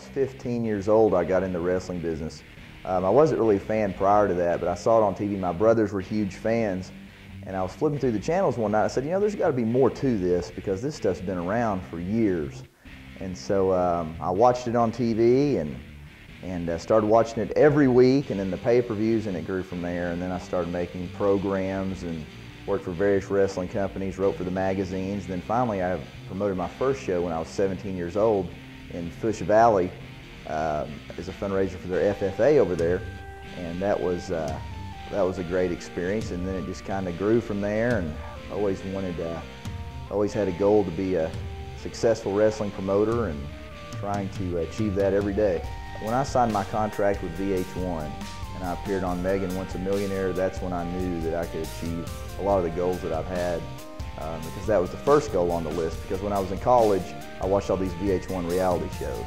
15 years old, I got into wrestling business. I wasn't really a fan prior to that, but I saw it on TV. My brothers were huge fans, and I was flipping through the channels one night. I said, you know, there's got to be more to this because this stuff's been around for years. And so I watched it on TV and started watching it every week, and then the pay-per-views, and it grew from there. And then I started making programs and worked for various wrestling companies, wrote for the magazines. And then finally I promoted my first show when I was 17 years old in Fush Valley as a fundraiser for their FFA over there, and that was a great experience. And then it just kind of grew from there, and always had a goal to be a successful wrestling promoter and trying to achieve that every day. When I signed my contract with VH1 and I appeared on Megan Once a Millionaire, that's when I knew that I could achieve a lot of the goals that I've had, because that was the first goal on the list. Because when I was in college, I watched all these VH1 reality shows,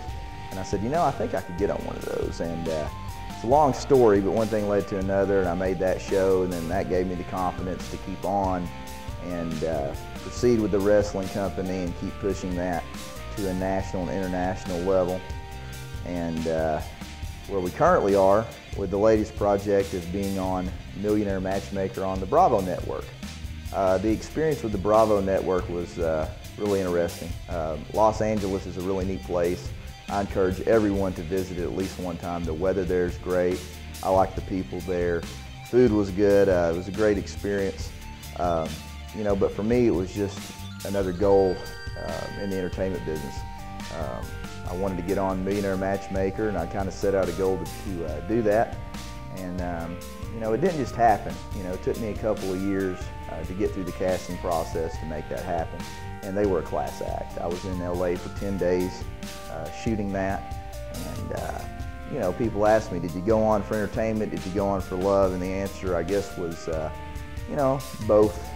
and I said, you know, I think I could get on one of those. And it's a long story, but one thing led to another, and I made that show, and then that gave me the confidence to keep on and proceed with the wrestling company and keep pushing that to a national and international level. And where we currently are with the latest project of being on Millionaire Matchmaker on the Bravo Network. The experience with the Bravo Network was really interesting. Los Angeles is a really neat place. I encourage everyone to visit it at least one time. The weather there is great. I like the people there. Food was good. It was a great experience. You know, but for me, it was just another goal in the entertainment business. I wanted to get on Millionaire Matchmaker, and I kind of set out a goal to do that. And you know, it didn't just happen. You know, it took me a couple of years to get through the casting process to make that happen. And they were a class act. I was in LA for 10 days shooting that. And you know, people ask me, did you go on for entertainment? Did you go on for love? And the answer, I guess, was you know, both.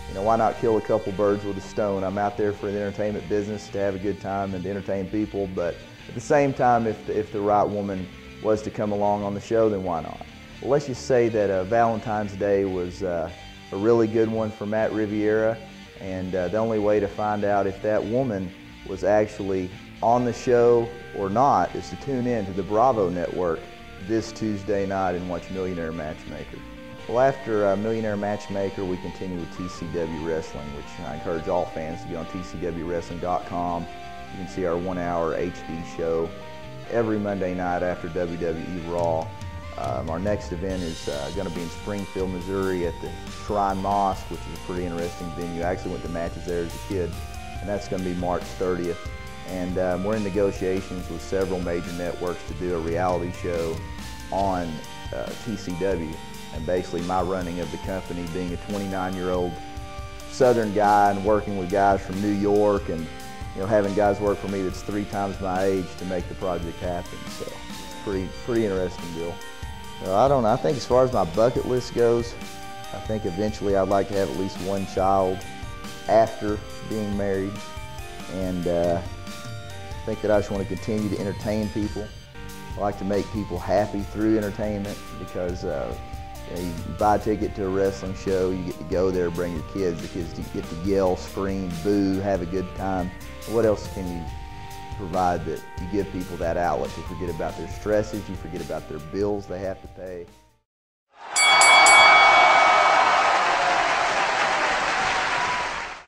You know, why not kill a couple birds with a stone? I'm out there for the entertainment business to have a good time and to entertain people, but at the same time, if the right woman was to come along on the show, then why not? Well, let's just say that Valentine's Day was a really good one for Matt Riviera, and the only way to find out if that woman was actually on the show or not is to tune in to the Bravo Network this Tuesday night and watch Millionaire Matchmaker. Well, after Millionaire Matchmaker, we continue with TCW Wrestling, which I encourage all fans to get on TCWWrestling.com. You can see our 1-hour HD show every Monday night after WWE Raw. Our next event is going to be in Springfield, Missouri at the Shrine Mosque, which is a pretty interesting venue. I actually went to matches there as a kid, and that's going to be March 30th. And we're in negotiations with several major networks to do a reality show on TCW. And basically my running of the company, being a 29-year-old Southern guy and working with guys from New York, and you know, having guys work for me that's 3 times my age to make the project happen. So it's pretty interesting deal. So I don't know, I think as far as my bucket list goes, I think eventually I'd like to have at least 1 child after being married. And I think that I just want to continue to entertain people. I like to make people happy through entertainment, because you buy a ticket to a wrestling show, you get to go there, bring your kids. The kids get to yell, scream, boo, have a good time. What else can you provide that you give people that outlet to forget about their stresses, you forget about their bills they have to pay?